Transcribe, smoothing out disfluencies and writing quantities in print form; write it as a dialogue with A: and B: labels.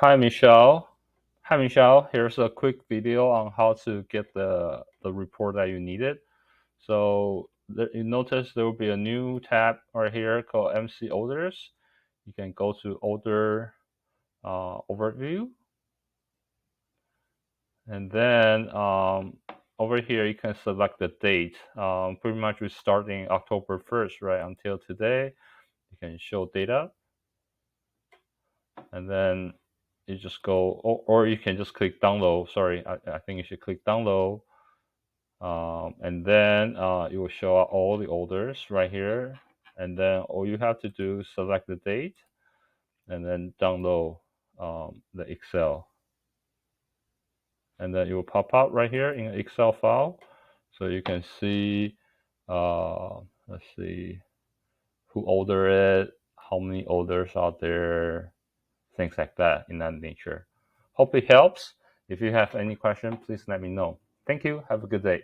A: Hi, Michelle. Hi, Michelle. Here's a quick video on how to get the report that you needed. So you notice there will be a new tab right here called MC Orders. You can go to Order Overview, and then over here you can select the date. Pretty much we're starting October 1st, right, until today. You can show data, and then you just go, or you can just click download. Sorry, I think you should click download. And then it will show up all the orders right here. And then all you have to do is select the date and then download the Excel. And then it will pop out right here in an Excel file. So you can see, let's see, who ordered it, how many orders are there, things like that in that nature. Hope it helps. If you have any question, please let me know. Thank you. Have a good day.